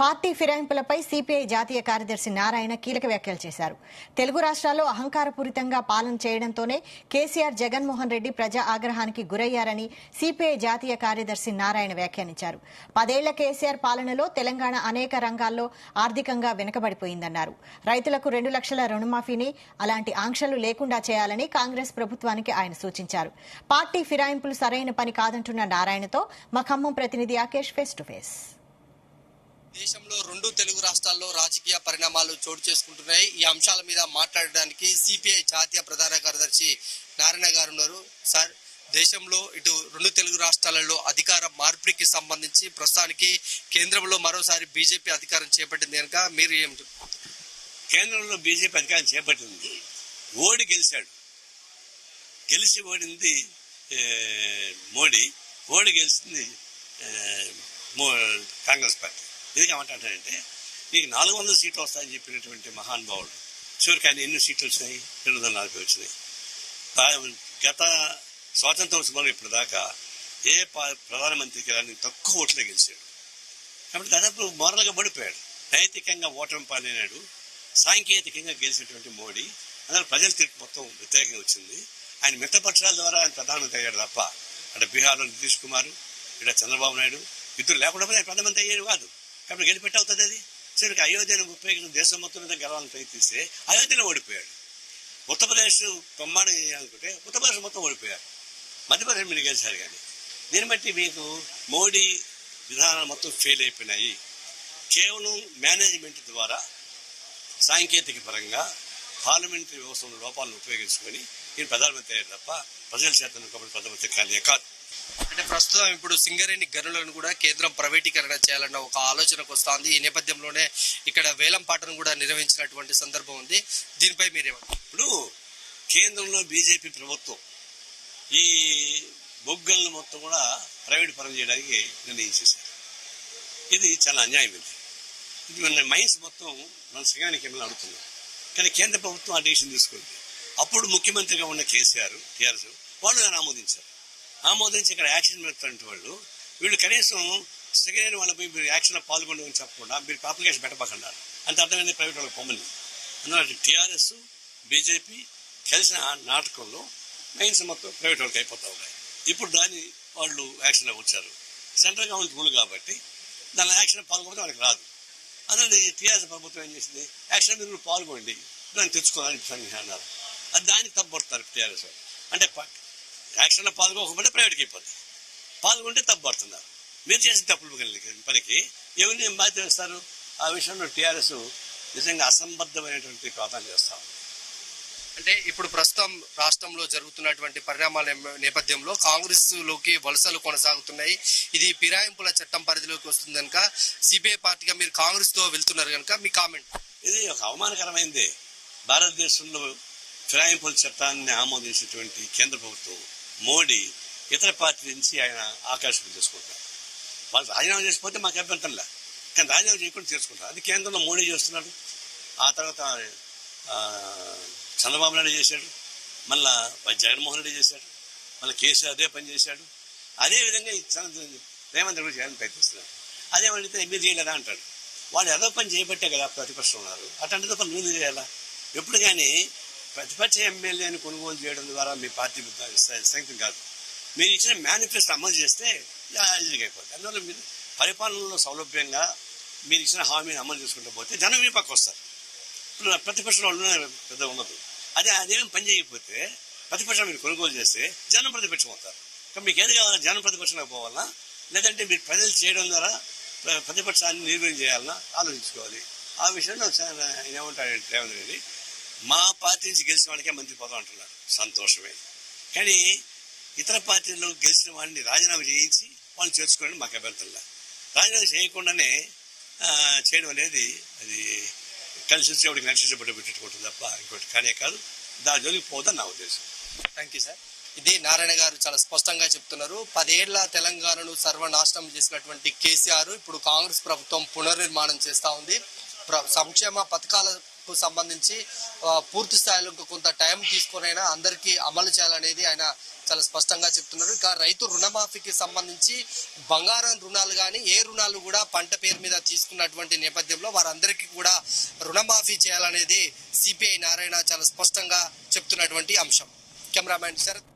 Party ఫిరాయింపులపై CPI జాతీయ కార్యదర్శి నారాయణ కీలక వ్యాఖ్యలు చేశారు. తెలుగు రాష్ట్రాల్లో అహంకారపూరితంగా పాలన చేయడంతోనే కేసీఆర్, జగన్మోహన్ రెడ్డి ప్రజా ఆగ్రహానికి గురయ్యారని సిపిఐ జాతీయ కార్యదర్శి నారాయణ వ్యాఖ్యానించారు. 10 ఏళ్ల కేసీఆర్ పాలనలో తెలంగాణ అనేక రంగాల్లో ఆర్థికంగా వెనుకబడిపోయిందన్నారు. రైతులకు 2 లక్షల రుణమాఫీని, అలాంటి ఆంక్షలు లేకుండా చేయాలని కాంగ్రెస్ ప్రభుత్వానికి ఆయన సూచించారు. పార్టీ ఫిరాయింపులు సరైన పని కాదంటున్న నారాయణతో మా ఖమ్మం ప్రతినిధి ఆకేష్ ఫేస్ టు ఫేస్. దేశంలో 2 తెలుగు రాష్ట్రాల్లో రాజకీయ పరిణామాలు చోటు చేసుకుంటున్నాయి. ఈ అంశాల మీద మాట్లాడడానికి సిపిఐ జాతీయ ప్రధాన కార్యదర్శి నారాయణ గారు ఉన్నారు. సార్, దేశంలో ఇటు 2 తెలుగు రాష్ట్రాలలో అధికార మార్పిడికి సంబంధించి ప్రస్తుతానికి కేంద్రంలో మరోసారి బీజేపీ అధికారం చేపట్టింది కనుక మీరు ఏం చెప్తారు? కేంద్రంలో బీజేపీ అధికారం చేపట్టింది. ఓడి గెలిచాడు, గెలిచి ఓడింది మోడీ, ఓడి గెలిచింది కాంగ్రెస్ పార్టీ. ఎందుకు ఏమంటాడంటే నీకు 400 సీట్లు వస్తాయని చెప్పినటువంటి మహానుభావుడు చివరికి ఆయన ఎన్ని సీట్లు వచ్చినాయి? 240 వచ్చినాయి. గత స్వాతంత్రం సుమారు ఇప్పటిదాకా ఏ ప్రధానమంత్రికి రాని తక్కువ ఓట్లే గెలిచాడు. కాబట్టి దాదాపు మోరల్గా పడిపోయాడు. నైతికంగా ఓటమి పాలైనాడు. సాంకేతికంగా గెలిచినటువంటి మోడీ అందులో ప్రజల తీర్పు మొత్తం వ్యతిరేకంగా వచ్చింది. ఆయన మిత్రపక్షాల ద్వారా ఆయన ప్రధానమంత్రి అయ్యాడు తప్ప అక్కడ బీహార్లో నితీష్ కుమార్, ఇక్కడ చంద్రబాబు నాయుడు ఇద్దరు లేకుండా ఆయన ప్రధానమంత్రి అయ్యేది కాదు. కాబట్టి గెలిపెట్టి అవుతుంది అది. చివరికి అయోధ్యను ఉపయోగించి దేశం మొత్తం మీద గెలవాలని ప్రయత్నిస్తే అయోధ్యలో ఓడిపోయాడు. ఉత్తరప్రదేశ్ తొమ్మాడు అనుకుంటే ఉత్తరప్రదేశ్ మొత్తం ఓడిపోయారు. మధ్యప్రదేశ్ మీరు గెలిచారు. కానీ దీన్ని బట్టి మీకు మోడీ విధానాలు మొత్తం ఫెయిల్ అయిపోయినాయి. కేవలం మేనేజ్మెంట్ ద్వారా సాంకేతిక పరంగా పార్లమెంటరీ వ్యవస్థ లోపాలను ఉపయోగించుకొని ఈయన ప్రధానమంత్రి అయ్యారు తప్ప ప్రజల చేతను కాబట్టి ప్రధానమంత్రి కానీ కాదు. అంటే ప్రస్తుతం ఇప్పుడు సింగరేణి గనులను కూడా కేంద్రం ప్రైవేటీకరణ చేయాలన్న ఒక ఆలోచనకు వస్తోంది. ఈ నేపథ్యంలోనే ఇక్కడ వేలం పాటను కూడా నిర్వహించినటువంటి సందర్భం ఉంది. దీనిపై మీరేమంటారు? ఇప్పుడు కేంద్రంలో బీజేపీ ప్రభుత్వం ఈ బొగ్గలను మొత్తం కూడా ప్రైవేట్ పరం చేయడానికి నిర్ణయించేశారు. ఇది చాలా అన్యాయమైంది. ఇది మన మైన్స్ మొత్తం మన సింగరేణి కేంద్రంలో అడుగుతున్నాం. కానీ కేంద్ర ప్రభుత్వం ఆ డిసిషన్ తీసుకుంది. అప్పుడు ముఖ్యమంత్రిగా ఉన్న కేసీఆర్, టీఆర్ఎస్ వాళ్ళు దాన్ని ఆమోదించి ఇక్కడ యాక్షన్ పెడుతున్న వాళ్ళు వీళ్ళు కనీసం సింగరేణి వాళ్ళపై మీరు యాక్షన్లో పాల్గొండని చెప్పకుండా మీరు అప్లికేషన్ పెట్టబోతున్నారు. అంత అర్థమైంది ప్రైవేట్ వాళ్ళకి పొమ్మని. అందువల్ల టీఆర్ఎస్, బీజేపీ కలిసిన నాటకంలో మైన్స్ మొత్తం ప్రైవేట్ వాళ్ళకి అయిపోతూ ఉన్నాయి. ఇప్పుడు దాన్ని వాళ్ళు యాక్షన్లో వచ్చారు. సెంట్రల్ గవర్నమెంట్ రూల్ కాబట్టి దాని యాక్షన్ పాల్గొడితే వాళ్ళకి రాదు. అందులో టీఆర్ఎస్ ప్రభుత్వం ఏం చేసింది, యాక్షన్ మీరు పాల్గొండి దాన్ని తెచ్చుకోవాలని అన్నారు. అది దానికి తప్పుపడుతున్నారు టీఆర్ఎస్ వాళ్ళు. అంటే యాక్షన్లో పాల్గొకపోతే ప్రైవేట్కి అయిపోతుంది, పాల్గొంటే తప్పుపడుతున్నారు. మీరు చేసిన తప్పులు పనికి ఎవరిని బాధ్యత వేస్తారు? ఆ విషయంలో టీఆర్ఎస్ నిజంగా అసంబద్ధమైనటువంటి ప్రార్థన చేస్తాం. అంటే ఇప్పుడు ప్రస్తుతం రాష్ట్రంలో జరుగుతున్నటువంటి పరిణామాల నేపథ్యంలో కాంగ్రెస్ లోకి వలసలు కొనసాగుతున్నాయి. ఇది ఫిరాయింపుల చట్టం పరిధిలోకి వస్తుంది కనుక సిపిఐ పార్టీగా మీరు కాంగ్రెస్ తో వెళ్తున్నారు కనుక మీ కామెంట్? ఇది ఒక అవమానకరమైంది. భారతదేశంలో ఫిరాయింపుల చట్టాన్ని ఆమోదించినటువంటి కేంద్ర ప్రభుత్వం మోడీ ఇతర పార్టీ నుంచి ఆయన ఆకర్షణ చేసుకుంటారు. వాళ్ళు రాజీనామా చేసిపోతే మాకు అభ్యంతరంలా, కానీ రాజీనామా చేయకుండా చేసుకుంటారు. అది కేంద్రంలో మోడీ చేస్తున్నాడు. ఆ తర్వాత చంద్రబాబు నాయుడు చేశాడు, మళ్ళా జగన్మోహన్ రెడ్డి చేశాడు, మళ్ళీ కేసీఆర్ అదే పని చేశాడు. అదేవిధంగా రేవంత్ రెడ్డి చేయాలని ప్రయత్నిస్తున్నాడు. అదేమంటే మీరు చేయలేదా అంటాడు. వాళ్ళు ఏదో పని చేయబట్టే కదా ప్రతిపక్షం ఉన్నారు. అట్లాంటిదో పని మీరు చేయాలా? ఎప్పుడు కానీ ప్రతిపక్ష ఎమ్మెల్యేని కొనుగోలు చేయడం ద్వారా మీ పార్టీ స్ట్రెంగ్త్ కాదు. మీరు ఇచ్చిన మేనిఫెస్టో అమలు చేస్తే ఈజీగా అయిపోతుంది. అందువల్ల మీరు పరిపాలనలో సౌలభ్యంగా మీరు ఇచ్చిన హామీని అమలు చేసుకుంటూ పోతే జనం మీ పక్క వస్తారు. ఇప్పుడు ప్రతిపక్షం వాళ్ళు పెద్ద ఉండదు. అదేం పని చేయకపోతే ప్రతిపక్షం మీరు కొనుగోలు చేస్తే జనం ప్రతిపక్షం అవుతారు. కాబట్టి మీకు ఏది కావాలా? జనం ప్రతిపక్షంలోకి పోవాలా, లేదంటే మీరు ప్రజలు చేయడం ద్వారా ప్రతిపక్షాన్ని నిర్వహణ చేయాలన్నా ఆలోచించుకోవాలి. ఆ విషయంలో ఏమంటాడు రేవంత్ రెడ్డి, మా పార్టీ నుంచి గెలిచిన వాళ్ళకే మంత్రి పదం అంటున్నారు. సంతోషమే. కానీ ఇతర పార్టీల్లో గెలిచిన వాళ్ళని రాజీనామా చేయించి వాళ్ళు చేర్చుకోవడం మాకు అభ్యంతరంలా. రాజీనామా చేయకుండానే చేయడం అనేది అది కలిసి వచ్చేవాడికి నడిచేటప్పుడు పెట్టుకుంటుంది తప్ప ఇంకోటి కానీ కాదు. దాని జోలికి పోదని నా ఉద్దేశం. Thank you sir. ఇది నారాయణ గారు చాలా స్పష్టంగా చెప్తున్నారు. 10 ఏళ్ల తెలంగాణను సర్వనాశనం చేసినటువంటి కేసీఆర్ ఇప్పుడు కాంగ్రెస్ ప్రభుత్వం పునర్నిర్మాణం చేస్తా ఉంది. సంక్షేమ పథకాల రుణమాఫీకు సంబంధించి పూర్తి స్థాయిలో కొంత టైం తీసుకునైనా అందరికీ అమలు చేయాలనేది ఆయన చాలా స్పష్టంగా చెప్తున్నారు. ఇక రైతు రుణమాఫీకి సంబంధించి బంగారం రుణాలు కానీ ఏ రుణాలు కూడా పంట పేరు మీద తీసుకున్నటువంటి నేపథ్యంలో వారందరికీ కూడా రుణమాఫీ చేయాలనేది సిపిఐ నారాయణ చాలా స్పష్టంగా చెప్తున్నటువంటి అంశం. కెమెరామ్యాన్ శరత్